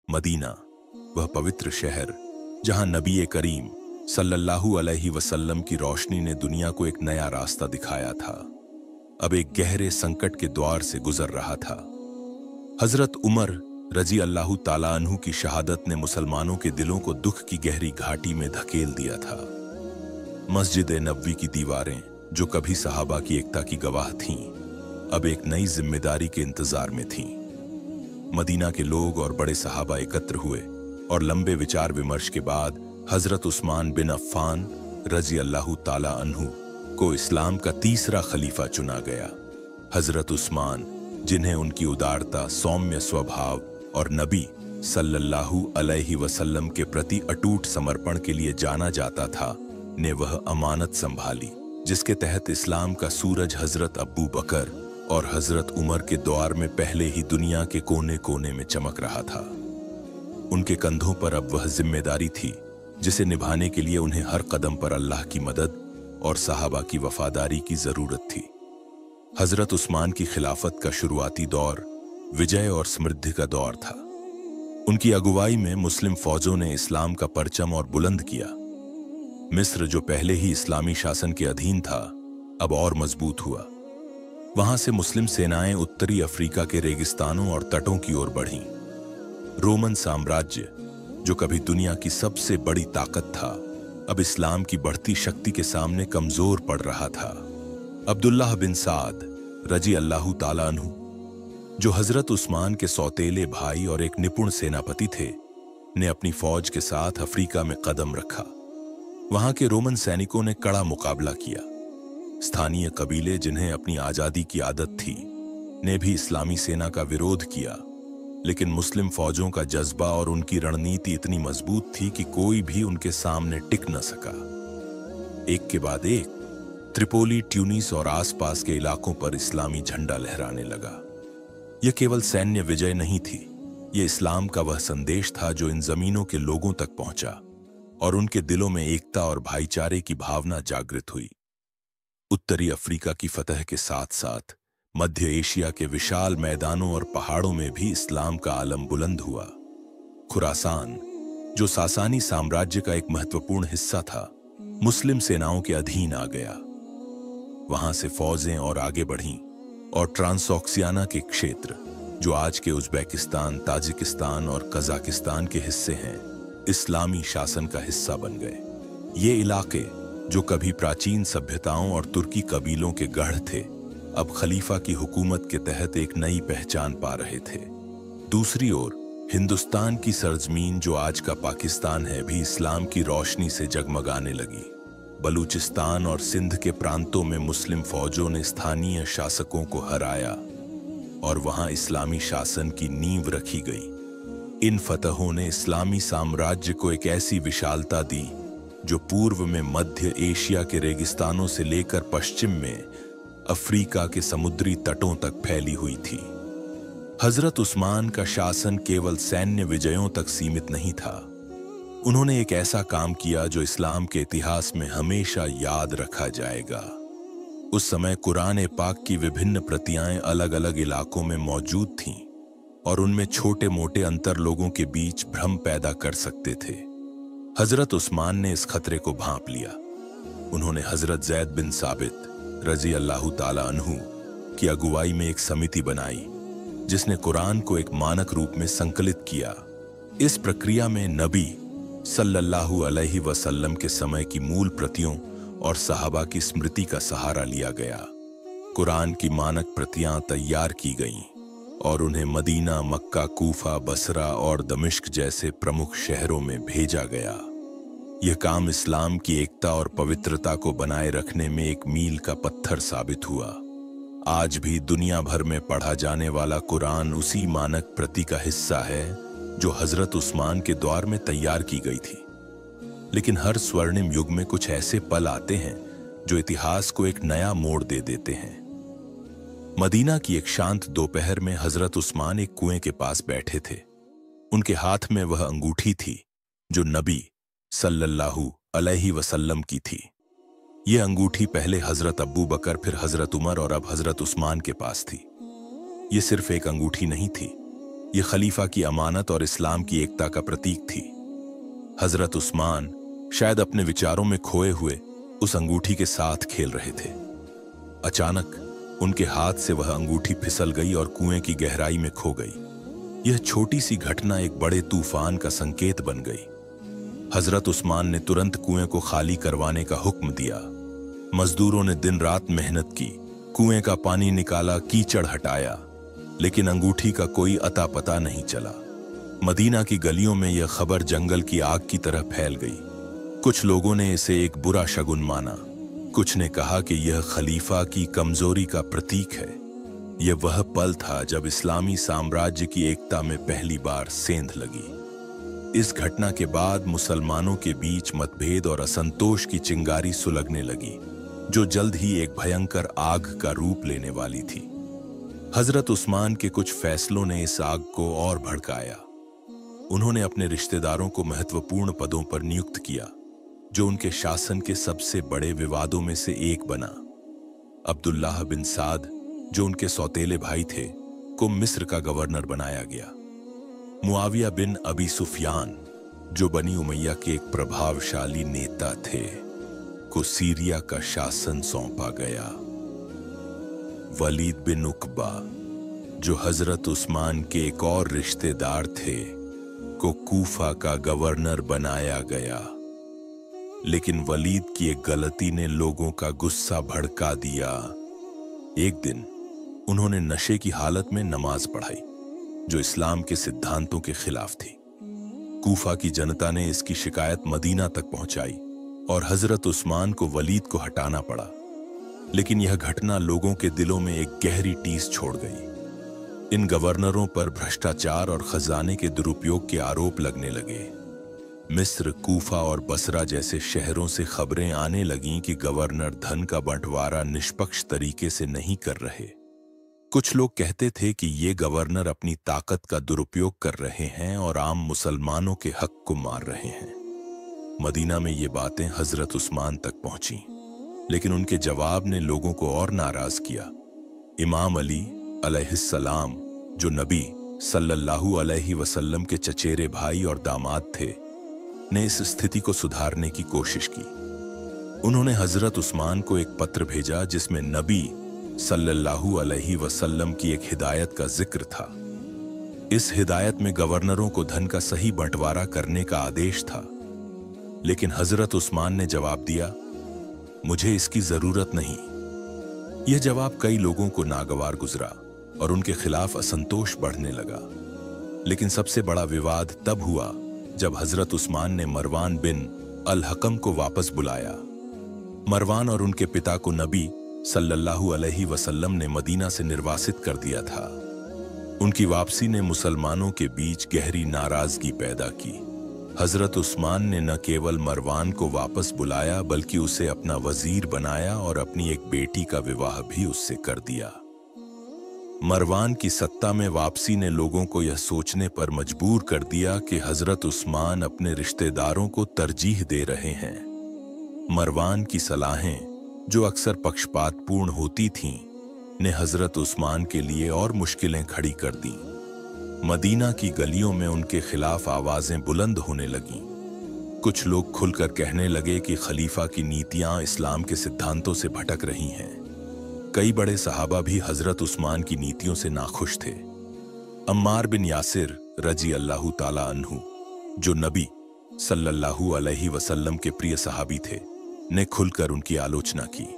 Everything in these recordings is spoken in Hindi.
मदीना, वह पवित्र शहर जहां नबी करीम सल्लल्लाहु अलैहि वसल्लम की रोशनी ने दुनिया को एक नया रास्ता दिखाया था, अब एक गहरे संकट के द्वार से गुजर रहा था। हजरत उमर रजी अल्लाह ताला अन्हु की शहादत ने मुसलमानों के दिलों को दुख की गहरी घाटी में धकेल दिया था। मस्जिद नबवी की दीवारें, जो कभी सहाबा की एकता की गवाह थीं, अब एक नई जिम्मेदारी के इंतजार में थीं। मदीना के लोग और बड़े सहाबा एकत्र हुए और लंबे विचार विमर्श के बाद हजरत उस्मान बिन अफ़्फ़ान रजी अल्लाह ताला अन्हु को इस्लाम का तीसरा खलीफा चुना गया। हजरत उस्मान, जिन्हें उनकी उदारता, सौम्य स्वभाव और नबी सल्लल्लाहु अलैहि वसल्लम के प्रति अटूट समर्पण के लिए जाना जाता था, ने वह अमानत संभाली जिसके तहत इस्लाम का सूरज हजरत अबू बकर और हजरत उमर के दौर में पहले ही दुनिया के कोने कोने में चमक रहा था। उनके कंधों पर अब वह जिम्मेदारी थी जिसे निभाने के लिए उन्हें हर कदम पर अल्लाह की मदद और सहाबा की वफादारी की जरूरत थी। हजरत उस्मान की खिलाफत का शुरुआती दौर विजय और समृद्धि का दौर था। उनकी अगुवाई में मुस्लिम फौजों ने इस्लाम का परचम और बुलंद किया। मिस्र, जो पहले ही इस्लामी शासन के अधीन था, अब और मजबूत हुआ। वहां से मुस्लिम सेनाएं उत्तरी अफ्रीका के रेगिस्तानों और तटों की ओर बढ़ीं। रोमन साम्राज्य, जो कभी दुनिया की सबसे बड़ी ताकत था, अब इस्लाम की बढ़ती शक्ति के सामने कमजोर पड़ रहा था। अब्दुल्लाह बिन साद रजी अल्लाह ताला अन्हु, जो हजरत उस्मान के सौतेले भाई और एक निपुण सेनापति थे, ने अपनी फौज के साथ अफ्रीका में कदम रखा। वहां के रोमन सैनिकों ने कड़ा मुकाबला किया। स्थानीय कबीले, जिन्हें अपनी आजादी की आदत थी, ने भी इस्लामी सेना का विरोध किया, लेकिन मुस्लिम फौजों का जज्बा और उनकी रणनीति इतनी मजबूत थी कि कोई भी उनके सामने टिक न सका। एक के बाद एक त्रिपोली, ट्यूनिस और आसपास के इलाकों पर इस्लामी झंडा लहराने लगा। यह केवल सैन्य विजय नहीं थी, यह इस्लाम का वह संदेश था जो इन जमीनों के लोगों तक पहुंचा और उनके दिलों में एकता और भाईचारे की भावना जागृत हुई। उत्तरी अफ्रीका की फतह के साथ साथ मध्य एशिया के विशाल मैदानों और पहाड़ों में भी इस्लाम का आलम बुलंद हुआ। खुरासान, जो सासानी साम्राज्य का एक महत्वपूर्ण हिस्सा था, मुस्लिम सेनाओं के अधीन आ गया। वहां से फौजें और आगे बढ़ीं और ट्रांसऑक्सियाना के क्षेत्र, जो आज के उज़्बेकिस्तान, ताजिकिस्तान और कजाकिस्तान के हिस्से हैं, इस्लामी शासन का हिस्सा बन गए। ये इलाके, जो कभी प्राचीन सभ्यताओं और तुर्की कबीलों के गढ़ थे, अब खलीफा की हुकूमत के तहत एक नई पहचान पा रहे थे। दूसरी ओर हिंदुस्तान की सरजमीन, जो आज का पाकिस्तान है, भी इस्लाम की रोशनी से जगमगाने लगी। बलूचिस्तान और सिंध के प्रांतों में मुस्लिम फौजों ने स्थानीय शासकों को हराया और वहां इस्लामी शासन की नींव रखी गई। इन फतहों ने इस्लामी साम्राज्य को एक ऐसी विशालता दी जो पूर्व में मध्य एशिया के रेगिस्तानों से लेकर पश्चिम में अफ्रीका के समुद्री तटों तक फैली हुई थी। हजरत उस्मान का शासन केवल सैन्य विजयों तक सीमित नहीं था। उन्होंने एक ऐसा काम किया जो इस्लाम के इतिहास में हमेशा याद रखा जाएगा। उस समय कुरान पाक की विभिन्न प्रतियां अलग अलग इलाकों में मौजूद थीं और उनमें छोटे मोटे अंतर लोगों के बीच भ्रम पैदा कर सकते थे। हजरत उस्मान ने इस खतरे को भांप लिया। उन्होंने हजरत जैद बिन साबित रजी अल्लाह ताला अन्हु की अगुवाई में एक समिति बनाई, जिसने कुरान को एक मानक रूप में संकलित किया। इस प्रक्रिया में नबी सल्लल्लाहु अलैहि वसल्लम के समय की मूल प्रतियों और सहाबा की स्मृति का सहारा लिया गया। कुरान की मानक प्रतियां तैयार की गईं और उन्हें मदीना, मक्का, कूफा, बसरा और दमिश्क जैसे प्रमुख शहरों में भेजा गया। यह काम इस्लाम की एकता और पवित्रता को बनाए रखने में एक मील का पत्थर साबित हुआ। आज भी दुनिया भर में पढ़ा जाने वाला कुरान उसी मानक प्रति का हिस्सा है जो हजरत उस्मान के दौर में तैयार की गई थी। लेकिन हर स्वर्णिम युग में कुछ ऐसे पल आते हैं जो इतिहास को एक नया मोड़ दे देते हैं। मदीना की एक शांत दोपहर में हजरत उस्मान एक कुएं के पास बैठे थे। उनके हाथ में वह अंगूठी थी जो नबी सल्लल्लाहु अलैहि वसल्लम की थी। यह अंगूठी पहले हजरत अबू बकर, फिर हजरत उमर और अब हजरत उस्मान के पास थी। यह सिर्फ एक अंगूठी नहीं थी, यह खलीफा की अमानत और इस्लाम की एकता का प्रतीक थी। हजरत उस्मान शायद अपने विचारों में खोए हुए उस अंगूठी के साथ खेल रहे थे। अचानक उनके हाथ से वह अंगूठी फिसल गई और कुएं की गहराई में खो गई। यह छोटी सी घटना एक बड़े तूफान का संकेत बन गई। हजरत उस्मान ने तुरंत कुएं को खाली करवाने का हुक्म दिया। मजदूरों ने दिन रात मेहनत की, कुएं का पानी निकाला, कीचड़ हटाया, लेकिन अंगूठी का कोई अता पता नहीं चला। मदीना की गलियों में यह खबर जंगल की आग की तरह फैल गई। कुछ लोगों ने इसे एक बुरा शगुन माना, कुछ ने कहा कि यह खलीफा की कमजोरी का प्रतीक है। यह वह पल था जब इस्लामी साम्राज्य की एकता में पहली बार सेंध लगी। इस घटना के बाद मुसलमानों के बीच मतभेद और असंतोष की चिंगारी सुलगने लगी, जो जल्द ही एक भयंकर आग का रूप लेने वाली थी। हजरत उस्मान के कुछ फैसलों ने इस आग को और भड़काया। उन्होंने अपने रिश्तेदारों को महत्वपूर्ण पदों पर नियुक्त किया, जो उनके शासन के सबसे बड़े विवादों में से एक बना। अब्दुल्लाह बिन साद, जो उनके सौतेले भाई थे, को मिस्र का गवर्नर बनाया गया। मुआविया बिन अबी सुफियान, जो बनी उमैया के एक प्रभावशाली नेता थे, को सीरिया का शासन सौंपा गया। वलीद बिन उकबा, जो हजरत उस्मान के एक और रिश्तेदार थे, को कूफा का गवर्नर बनाया गया। लेकिन वलीद की एक गलती ने लोगों का गुस्सा भड़का दिया। एक दिन उन्होंने नशे की हालत में नमाज पढ़ाई, जो इस्लाम के सिद्धांतों के खिलाफ थी। कूफा की जनता ने इसकी शिकायत मदीना तक पहुंचाई और हजरत उस्मान को वलीद को हटाना पड़ा। लेकिन यह घटना लोगों के दिलों में एक गहरी टीस छोड़ गई। इन गवर्नरों पर भ्रष्टाचार और खजाने के दुरुपयोग के आरोप लगने लगे। मिस्र, कूफा और बसरा जैसे शहरों से खबरें आने लगीं कि गवर्नर धन का बंटवारा निष्पक्ष तरीके से नहीं कर रहे। कुछ लोग कहते थे कि ये गवर्नर अपनी ताकत का दुरुपयोग कर रहे हैं और आम मुसलमानों के हक को मार रहे हैं। मदीना में ये बातें हजरत उस्मान तक पहुंची, लेकिन उनके जवाब ने लोगों को और नाराज किया। इमाम अली अलैहिस्सलाम, जो नबी सल्लल्लाहु अलैहि वसल्लम के चचेरे भाई और दामाद थे, ने इस स्थिति को सुधारने की कोशिश की। उन्होंने हजरत उस्मान को एक पत्र भेजा जिसमें नबी सल्लल्लाहु अलैहि वसल्लम की एक हिदायत का जिक्र था। इस हिदायत में गवर्नरों को धन का सही बंटवारा करने का आदेश था। लेकिन हजरत उस्मान ने जवाब दिया, मुझे इसकी जरूरत नहीं। यह जवाब कई लोगों को नागवार गुजरा और उनके खिलाफ असंतोष बढ़ने लगा। लेकिन सबसे बड़ा विवाद तब हुआ जब हजरत उस्मान ने मरवान बिन अल हकम को वापस बुलाया। मरवान और उनके पिता को नबी सल्लल्लाहु अलैहि वसल्लम ने मदीना से निर्वासित कर दिया था। उनकी वापसी ने मुसलमानों के बीच गहरी नाराजगी पैदा की। हजरत उस्मान ने न केवल मरवान को वापस बुलाया, बल्कि उसे अपना वजीर बनाया और अपनी एक बेटी का विवाह भी उससे कर दिया। मरवान की सत्ता में वापसी ने लोगों को यह सोचने पर मजबूर कर दिया कि हजरत उस्मान अपने रिश्तेदारों को तरजीह दे रहे हैं। मरवान की सलाहें, जो अक्सर पक्षपातपूर्ण होती थीं, ने हजरत उस्मान के लिए और मुश्किलें खड़ी कर दी। मदीना की गलियों में उनके खिलाफ आवाजें बुलंद होने लगीं। कुछ लोग खुलकर कहने लगे कि खलीफा की नीतियां इस्लाम के सिद्धांतों से भटक रही हैं। कई बड़े सहाबा भी हजरत उस्मान की नीतियों से नाखुश थे। अम्मार बिन यासिर रजी अल्लाहु ताला अन्हु, जो नबी सल्लल्लाहु अलैहि वसल्लम के प्रिय सहाबी थे, ने खुलकर उनकी आलोचना की।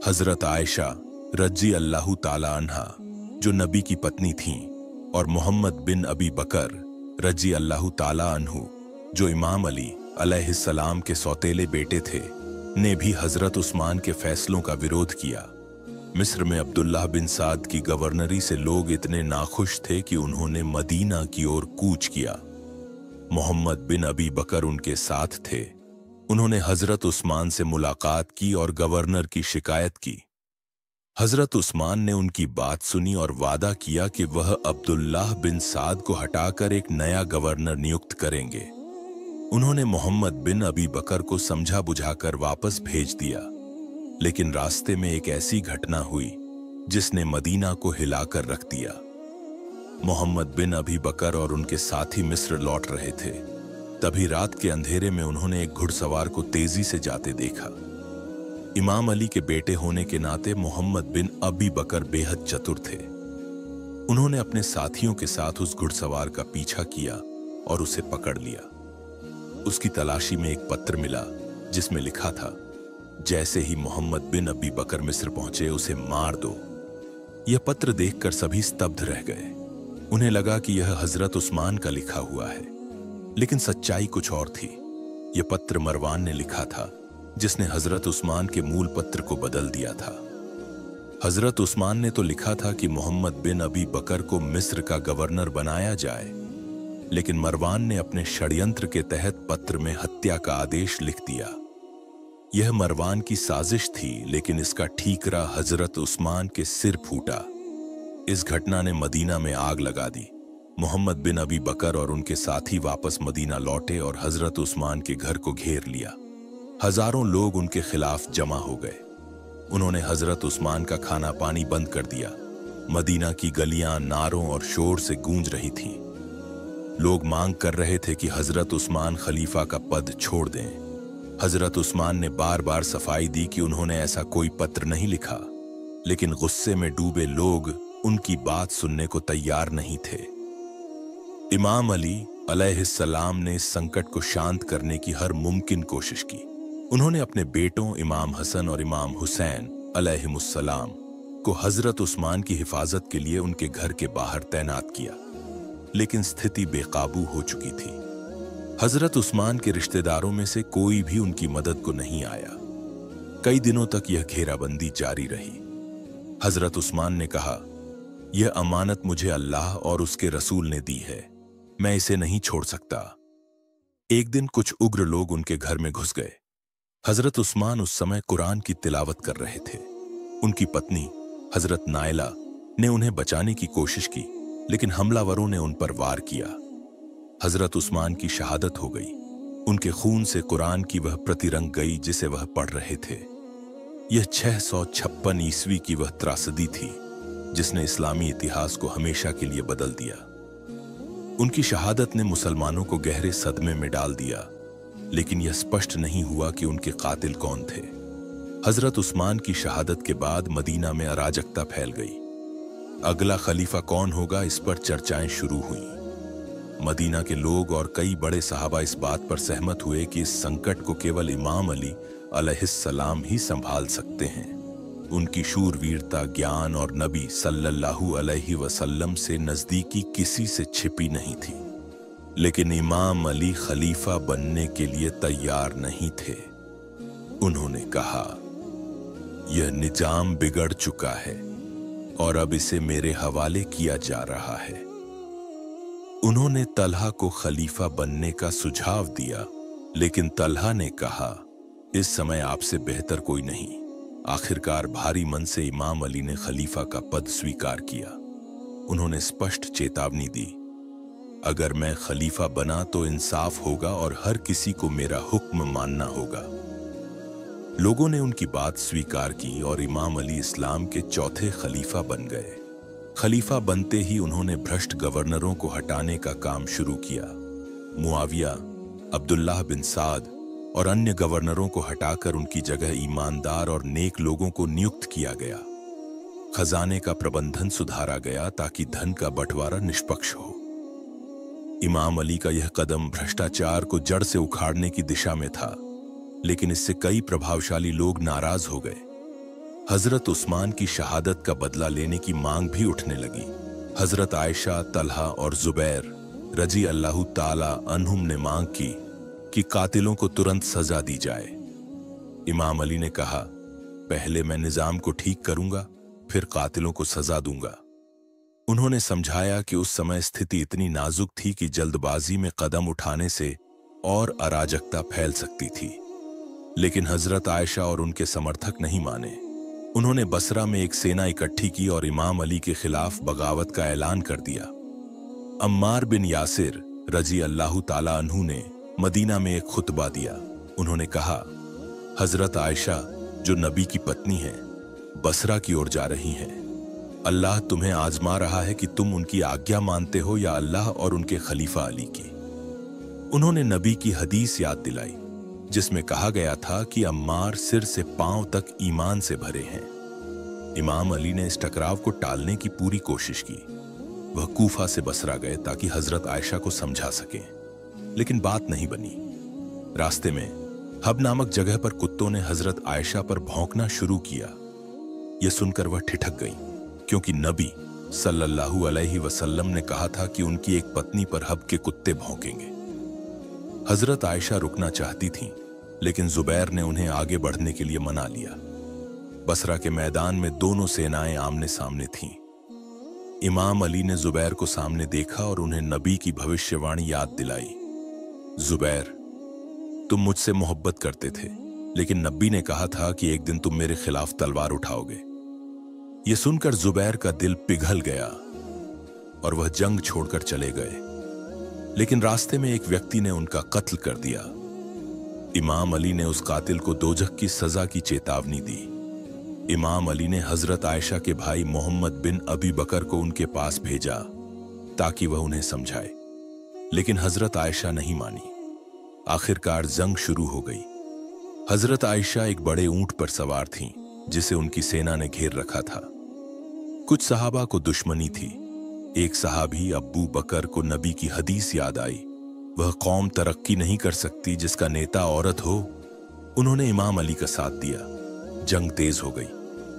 हजरत आयशा रजी अल्लाहु ताला अन्हा, जो नबी की पत्नी थीं, और मोहम्मद बिन अबी बकर रजी अल्लाहु ताला अन्हु, जो इमाम अली अलैहिस्सलाम के सौतेले बेटे थे, ने भी हजरत उस्मान के फैसलों का विरोध किया। मिस्र में अब्दुल्लाह बिन साद की गवर्नरी से लोग इतने नाखुश थे कि उन्होंने मदीना की ओर कूच किया। मोहम्मद बिन अबी बकर उनके साथ थे। उन्होंने हजरत उस्मान से मुलाकात की और गवर्नर की शिकायत की। हजरत उस्मान ने उनकी बात सुनी और वादा किया कि वह अब्दुल्लाह बिन साद को हटाकर एक नया गवर्नर नियुक्त करेंगे। उन्होंने मोहम्मद बिन अबी बकर को समझा बुझाकर वापस भेज दिया। लेकिन रास्ते में एक ऐसी घटना हुई जिसने मदीना को हिलाकर रख दिया। मोहम्मद बिन अबी बकर और उनके साथी मिस्र लौट रहे थे। तभी रात के अंधेरे में उन्होंने एक घुड़सवार को तेजी से जाते देखा। इमाम अली के बेटे होने के नाते मोहम्मद बिन अबी बकर बेहद चतुर थे। उन्होंने अपने साथियों के साथ उस घुड़सवार का पीछा किया और उसे पकड़ लिया। उसकी तलाशी में एक पत्र मिला जिसमें लिखा था, जैसे ही मोहम्मद बिन अबी बकर मिस्र पहुंचे उसे मार दो। यह पत्र देखकर सभी स्तब्ध रह गए। उन्हें लगा कि यह हजरत उस्मान का लिखा हुआ है, लेकिन सच्चाई कुछ और थी। यह पत्र मरवान ने लिखा था, जिसने हजरत उस्मान के मूल पत्र को बदल दिया था। हजरत उस्मान ने तो लिखा था कि मोहम्मद बिन अबी बकर को मिस्र का गवर्नर बनाया जाए, लेकिन मरवान ने अपने षड्यंत्र के तहत पत्र में हत्या का आदेश लिख दिया। यह मरवान की साजिश थी, लेकिन इसका ठीकरा हजरत उस्मान के सिर फूटा। इस घटना ने मदीना में आग लगा दी। मोहम्मद बिन अबी बकर और उनके साथी वापस मदीना लौटे और हजरत उस्मान के घर को घेर लिया। हजारों लोग उनके खिलाफ जमा हो गए। उन्होंने हजरत उस्मान का खाना पानी बंद कर दिया। मदीना की गलियां नारों और शोर से गूंज रही थीं। लोग मांग कर रहे थे कि हजरत उस्मान खलीफा का पद छोड़ दें। हजरत उस्मान ने बार बार सफाई दी कि उन्होंने ऐसा कोई पत्र नहीं लिखा, लेकिन गुस्से में डूबे लोग उनकी बात सुनने को तैयार नहीं थे। इमाम अली अलैहिस्सलाम ने इस संकट को शांत करने की हर मुमकिन कोशिश की। उन्होंने अपने बेटों इमाम हसन और इमाम हुसैन अलैहिमुस्सलाम को हजरत उस्मान की हिफाजत के लिए उनके घर के बाहर तैनात किया, लेकिन स्थिति बेकाबू हो चुकी थी। हजरत उस्मान के रिश्तेदारों में से कोई भी उनकी मदद को नहीं आया। कई दिनों तक यह घेराबंदी जारी रही। हजरत उस्मान ने कहा, यह अमानत मुझे अल्लाह और उसके रसूल ने दी है, मैं इसे नहीं छोड़ सकता। एक दिन कुछ उग्र लोग उनके घर में घुस गए। हजरत उस्मान उस समय कुरान की तिलावत कर रहे थे। उनकी पत्नी हजरत नायला ने उन्हें बचाने की कोशिश की, लेकिन हमलावरों ने उन पर वार किया। हजरत उस्मान की शहादत हो गई। उनके खून से कुरान की वह प्रति रंग गई जिसे वह पढ़ रहे थे। यह 656 ईस्वी की वह त्रासदी थी जिसने इस्लामी इतिहास को हमेशा के लिए बदल दिया। उनकी शहादत ने मुसलमानों को गहरे सदमे में डाल दिया, लेकिन यह स्पष्ट नहीं हुआ कि उनके कातिल कौन थे। हजरत उस्मान की शहादत के बाद मदीना में अराजकता फैल गई। अगला खलीफा कौन होगा, इस पर चर्चाएं शुरू हुईं। मदीना के लोग और कई बड़े सहाबा इस बात पर सहमत हुए कि इस संकट को केवल इमाम अली अलैहिस्सलाम ही संभाल सकते हैं। उनकी शूरवीरता, ज्ञान और नबी सल्लल्लाहु अलैहि वसल्लम से नजदीकी किसी से छिपी नहीं थी। लेकिन इमाम अली खलीफा बनने के लिए तैयार नहीं थे। उन्होंने कहा, यह निजाम बिगड़ चुका है और अब इसे मेरे हवाले किया जा रहा है। उन्होंने तलहा को खलीफा बनने का सुझाव दिया, लेकिन तलहा ने कहा, इस समय आपसे बेहतर कोई नहीं। आखिरकार भारी मन से इमाम अली ने खलीफा का पद स्वीकार किया। उन्होंने स्पष्ट चेतावनी दी, अगर मैं खलीफा बना तो इंसाफ होगा और हर किसी को मेरा हुक्म मानना होगा। लोगों ने उनकी बात स्वीकार की और इमाम अली इस्लाम के चौथे खलीफा बन गए। खलीफा बनते ही उन्होंने भ्रष्ट गवर्नरों को हटाने का काम शुरू किया। मुआविया, अब्दुल्लाह बिन साद और अन्य गवर्नरों को हटाकर उनकी जगह ईमानदार और नेक लोगों को नियुक्त किया गया। खजाने का प्रबंधन सुधारा गया ताकि धन का बंटवारा निष्पक्ष हो। इमाम अली का यह कदम भ्रष्टाचार को जड़ से उखाड़ने की दिशा में था, लेकिन इससे कई प्रभावशाली लोग नाराज हो गए। हजरत उस्मान की शहादत का बदला लेने की मांग भी उठने लगी। हजरत आयशा, तलहा और जुबैर रजी अल्लाह ताला अन्हुम ने मांग की कि कातिलों को तुरंत सजा दी जाए। इमाम अली ने कहा, पहले मैं निजाम को ठीक करूंगा, फिर कातिलों को सजा दूंगा। उन्होंने समझाया कि उस समय स्थिति इतनी नाजुक थी कि जल्दबाजी में कदम उठाने से और अराजकता फैल सकती थी। लेकिन हजरत आयशा और उनके समर्थक नहीं माने। उन्होंने बसरा में एक सेना इकट्ठी की और इमाम अली के खिलाफ बगावत का ऐलान कर दिया। अम्मार बिन यासिर रजी अल्लाह ताला अन्हु ने मदीना में एक खुतबा दिया। उन्होंने कहा, हजरत आयशा जो नबी की पत्नी हैं, बसरा की ओर जा रही हैं। अल्लाह तुम्हें आजमा रहा है कि तुम उनकी आज्ञा मानते हो या अल्लाह और उनके खलीफा अली की। उन्होंने नबी की हदीस याद दिलाई जिसमें कहा गया था कि अम्मार सिर से पांव तक ईमान से भरे हैं। इमाम अली ने इस टकराव को टालने की पूरी कोशिश की। वह कूफा से बसरा गए ताकि हजरत आयशा को समझा सकें, लेकिन बात नहीं बनी। रास्ते में हब नामक जगह पर कुत्तों ने हजरत आयशा पर भौंकना शुरू किया। यह सुनकर वह ठिठक गई, क्योंकि नबी सल्लल्लाहु अलैहि वसल्लम ने कहा था कि उनकी एक पत्नी पर हब के कुत्ते भौंकेंगे। हजरत आयशा रुकना चाहती थीं, लेकिन जुबैर ने उन्हें आगे बढ़ने के लिए मना लिया। बसरा के मैदान में दोनों सेनाएं आमने सामने थीं। इमाम अली ने जुबैर को सामने देखा और उन्हें नबी की भविष्यवाणी याद दिलाई। जुबैर, तुम मुझसे मोहब्बत करते थे, लेकिन नबी ने कहा था कि एक दिन तुम मेरे खिलाफ तलवार उठाओगे। यह सुनकर जुबैर का दिल पिघल गया और वह जंग छोड़कर चले गए, लेकिन रास्ते में एक व्यक्ति ने उनका कत्ल कर दिया। इमाम अली ने उस कातिल को दोजख की सजा की चेतावनी दी। इमाम अली ने हजरत आयशा के भाई मोहम्मद बिन अबी बकर को उनके पास भेजा ताकि वह उन्हें समझाए, लेकिन हजरत आयशा नहीं मानी। आखिरकार जंग शुरू हो गई। हजरत आयशा एक बड़े ऊंट पर सवार थीं, जिसे उनकी सेना ने घेर रखा था। कुछ सहाबा को दुश्मनी थी। एक सहाबी अब्बू बकर को नबी की हदीस याद आई, वह कौम तरक्की नहीं कर सकती जिसका नेता औरत हो। उन्होंने इमाम अली का साथ दिया। जंग तेज हो गई।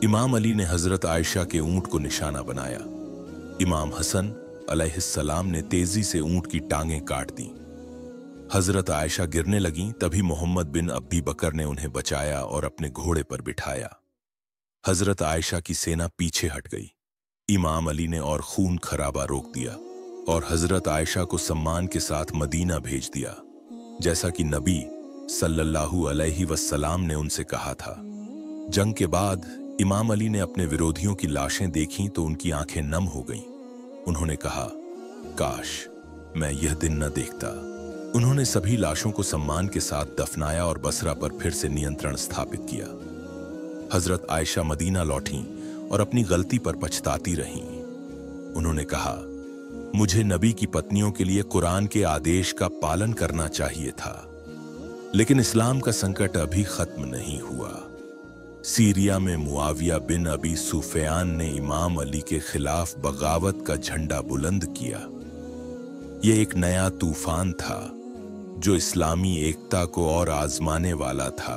इमाम अली ने हजरत आयशा के ऊंट को निशाना बनाया। इमाम हसन अलैहिस्सलाम ने तेजी से ऊंट की टांगें काट दी। हजरत आयशा गिरने लगीं, तभी मोहम्मद बिन अबी बकर ने उन्हें बचाया और अपने घोड़े पर बिठाया। हजरत आयशा की सेना पीछे हट गई। इमाम अली ने और खून खराबा रोक दिया और हजरत आयशा को सम्मान के साथ मदीना भेज दिया, जैसा कि नबी सल्लल्लाहु अलैहि वसल्लम ने उनसे कहा था। जंग के बाद इमाम अली ने अपने विरोधियों की लाशें देखीं तो उनकी आंखें नम हो गईं। उन्होंने कहा, काश मैं यह दिन न देखता। उन्होंने सभी लाशों को सम्मान के साथ दफनाया और बसरा पर फिर से नियंत्रण स्थापित किया। हजरत आयशा मदीना लौटीं और अपनी गलती पर पछताती रहीं। उन्होंने कहा, मुझे नबी की पत्नियों के लिए कुरान के आदेश का पालन करना चाहिए था, लेकिन इस्लाम का संकट अभी खत्म नहीं हुआ। सीरिया में मुआविया बिन अबी सुफियान ने इमाम अली के खिलाफ बगावत का झंडा बुलंद किया। यह एक नया तूफान था जो इस्लामी एकता को और आजमाने वाला था।